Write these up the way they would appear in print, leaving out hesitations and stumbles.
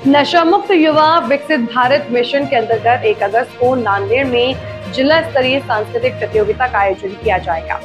नशा मुक्त युवा विकसित भारत मिशन के अंतर्गत 1 अगस्त को नांदेड़ में जिला स्तरीय सांस्कृतिक प्रतियोगिता का आयोजन किया जाएगा।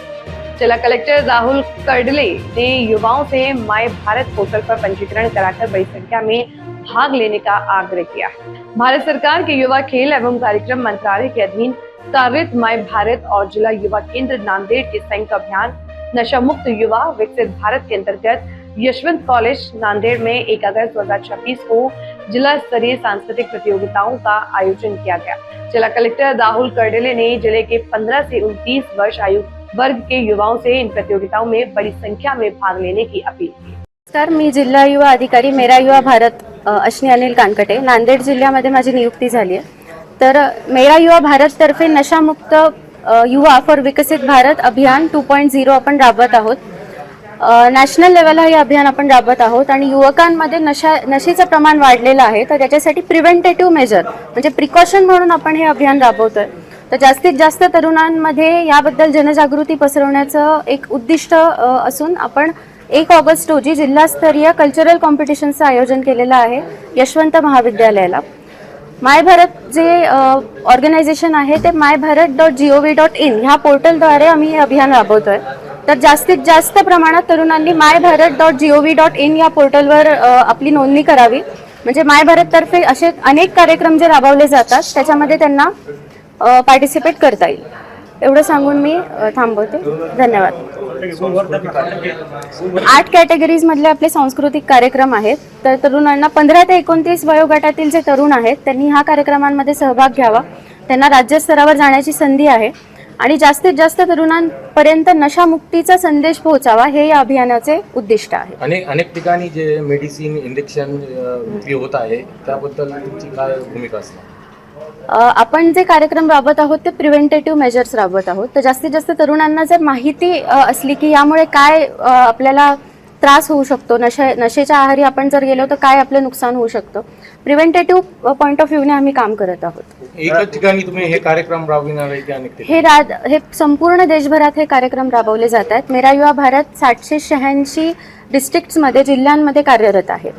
जिला कलेक्टर राहुल कर्डले ने युवाओं से माय भारत पोर्टल पर पंजीकरण कराकर बड़ी संख्या में भाग लेने का आग्रह किया है। भारत सरकार के युवा खेल एवं कार्यक्रम मंत्रालय के अधीन कार्यरत माय भारत और जिला युवा केंद्र नांदेड़ के संयुक्त अभियान नशा मुक्त युवा विकसित भारत के अंतर्गत यशवंत कॉलेज नांदेड़ में 1 अगस्त 2026 को जिला स्तरीय सांस्कृतिक प्रतियोगिताओं का आयोजन किया गया। जिला कलेक्टर राहुल कर्डले ने जिले के 15 से 29 वर्ष आयु वर्ग के युवाओं से इन प्रतियोगिताओं में बड़ी संख्या में भाग लेने की अपील की। नमस्कार, मी जिल्हा युवा अधिकारी मेरा युवा भारत अश्विनी अनिल कानकटे, नांदेड जिल्ह्यामध्ये माझी नियुक्ती झाली आहे। तर मेरा युवा भारत तर्फे नशामुक्त युवा फॉर विकसित भारत अभियान 2.0 आपण राबवत आहोत। नॅशनल लेवलला हे अभियान आपण राबवत आहोत आणि युवकांमध्ये नशेचं प्रमाण वाढलेलं आहे, तर त्याच्यासाठी प्रिव्हेंटेटिव्ह मेजर म्हणजे प्रिकॉशन म्हणून आपण हे अभियान राबवतोय। तर जास्तीत जास्त तरुणांमध्ये याबद्दल जनजागृती पसरवण्याचं एक उद्दिष्ट असून आपण 1 ऑगस्ट रोजी जिल्हास्तरीय कल्चरल कॉम्पिटिशनचं आयोजन केलेलं आहे यशवंत महाविद्यालयाला। माय भारत जे ऑर्गनायझेशन आहे ते mybharat.gov.in ह्या पोर्टलद्वारे आम्ही हे अभियान राबवतोय। तर जास्तीत जास्त प्रमाणात तरुणांनी mybharat.gov.in या पोर्टलवर आपली नोंदणी करावी, म्हणजे माय भारत तर्फे असे अनेक कार्यक्रम जे राबवले जातात त्याच्यामध्ये त्यांना पार्टिसिपेट करता येईल। एवढं सांगून मी थांबवते। धन्यवाद। 8 कॅटेगरीज मधले आपले सांस्कृतिक कार्यक्रम आहेत। तर तरुणांना 15 ते 29 वयोगटातील जे तरुण आहेत त्यांनी ह्या कार्यक्रमांमध्ये सहभाग घ्यावा। त्यांना राज्यस्तरावर जाण्याची संधी आहे आणि जास्तीत जास्त तरुणांपर्यंत नशामुक्तीचा संदेश पोहोचावा हे या अभियानाचे उद्दिष्ट आहे। अनेक ठिकाणी जे मेडिसिन इंजेक्शन विक्री होत आहे त्याबद्दल तुमची काय भूमिका असणार? आपण जे कार्यक्रम राबवत आहोत ते प्रिव्हेंटेटिव्ह मेजर्स राबवत आहोत। तर जास्तीत जास्त तरुणांना जर माहिती असली की यामुळे काय आपल्याला त्रास होऊ शकतो, नशेच्या आहारी आपण जर गेलो तर काय आपलं नुकसान होऊ शकतं, प्रिव्हेंटेटिव्ह पॉइंट ऑफ व्ह्यूने आम्ही काम करत आहोत। एकच ठिकाणी तुम्ही हे कार्यक्रम राबविणार आहे की अनेक ठिकाणी? हे संपूर्ण देशभरात हे कार्यक्रम राबवले जात आहेत। मेरा युवा भारत 786 डिस्ट्रिक्ट्समध्ये जिल्ह्यांमध्ये कार्यरत आहे।